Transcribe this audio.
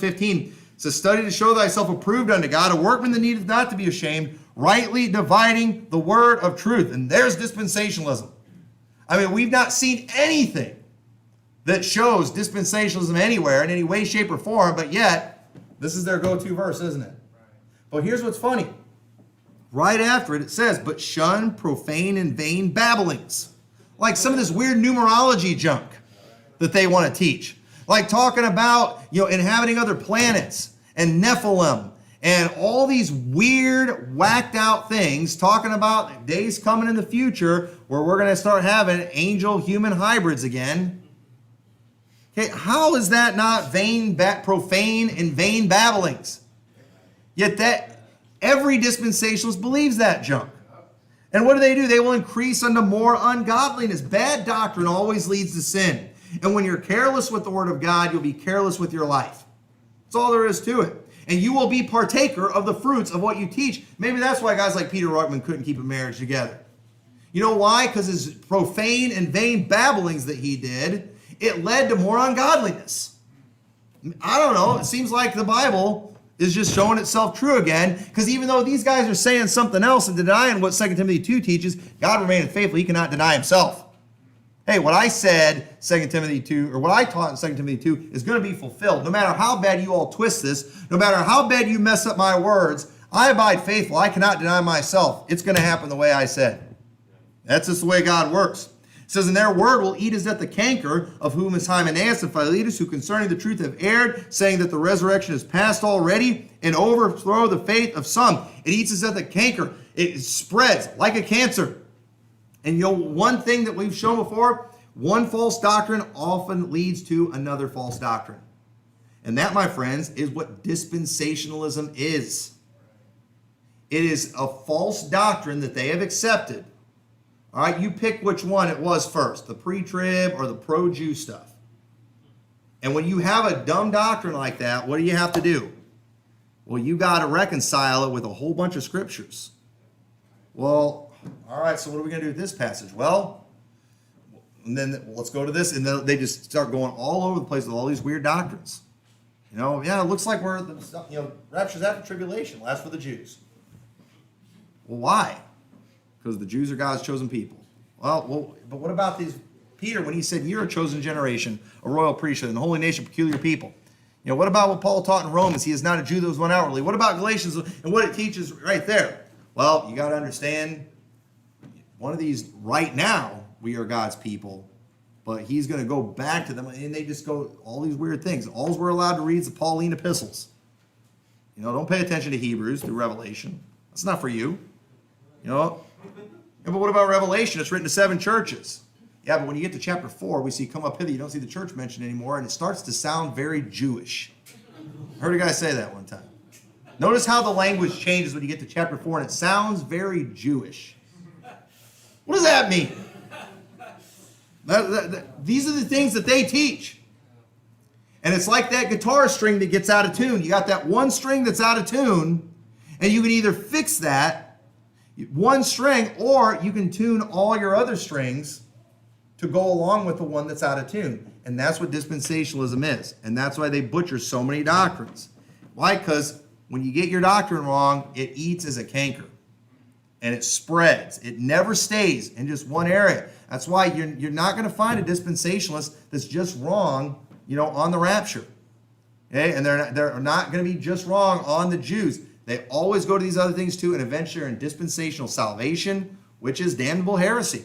15 says, study to show thyself approved unto God, a workman that needeth not to be ashamed, rightly dividing the word of truth. And there's dispensationalism. I mean, we've not seen anything that shows dispensationalism anywhere in any way, shape, or form, but yet, this is their go-to verse, isn't it? But here's what's funny. Right after it, it says, but shun profane and vain babblings. Like some of this weird numerology junk that they want to teach. Like talking about, inhabiting other planets and Nephilim and all these weird, whacked out things, talking about days coming in the future where we're going to start having angel-human hybrids again. Okay, how is that not profane and vain babblings? Yet that every dispensationalist believes that junk. And what do? They will increase unto more ungodliness. Bad doctrine always leads to sin. And when you're careless with the word of God, you'll be careless with your life. That's all there is to it. And you will be partaker of the fruits of what you teach. Maybe that's why guys like Peter Ruckman couldn't keep a marriage together. You know why? Because his profane and vain babblings that he did, it led to more ungodliness. I don't know. It seems like the Bible is just showing itself true again. Because even though these guys are saying something else and denying what 2 Timothy 2 teaches, God remaineth faithful. He cannot deny himself. Hey, what I said, 2 Timothy 2, or what I taught in 2 Timothy 2 is going to be fulfilled. No matter how bad you all twist this, no matter how bad you mess up my words, I abide faithful. I cannot deny myself. It's going to happen the way I said. That's just the way God works. It says, and their word will eat as at the canker, of whom is Hymenaeus and Philetus, who concerning the truth have erred, saying that the resurrection is past already, and overthrow the faith of some. It eats as at the canker. It spreads like a cancer. And one thing that we've shown before, one false doctrine often leads to another false doctrine. And that, my friends, is what dispensationalism is. It is a false doctrine that they have accepted. All right, you pick which one it was first, the pre-trib or the pro-Jew stuff. And when you have a dumb doctrine like that, what do you have to do? Well, you got to reconcile it with a whole bunch of scriptures. Well, all right, so what are we going to do with this passage? Well, and then let's go to this. And then they just start going all over the place with all these weird doctrines. It looks like rapture's after tribulation, last for the Jews. Well, why? Because the Jews are God's chosen people. Well, but what about these? Peter, when he said, you're a chosen generation, a royal priesthood, and the holy nation, peculiar people. What about what Paul taught in Romans? He is not a Jew that was one outwardly. What about Galatians and what it teaches right there? Well, you got to understand, one of these, right now, we are God's people, but he's going to go back to them, and they just go all these weird things. All we're allowed to read is the Pauline epistles. Don't pay attention to Hebrews through Revelation. That's not for you. But what about Revelation? It's written to 7 churches. Yeah, but when you get to chapter 4, we see come up hither, you don't see the church mentioned anymore, and it starts to sound very Jewish. I heard a guy say that one time. Notice how the language changes when you get to chapter 4, and it sounds very Jewish. What does that mean? These are the things that they teach. And it's like that guitar string that gets out of tune. You got that one string that's out of tune, and you can either fix that one string, or you can tune all your other strings to go along with the one that's out of tune. And that's what dispensationalism is. And that's why they butcher so many doctrines. Why? Because when you get your doctrine wrong, it eats as a canker. And it spreads. It never stays in just one area. That's why you're not going to find a dispensationalist that's just wrong, on the rapture. Okay? And they're not going to be just wrong on the Jews. They always go to these other things too, and eventually are in dispensational salvation, which is damnable heresy.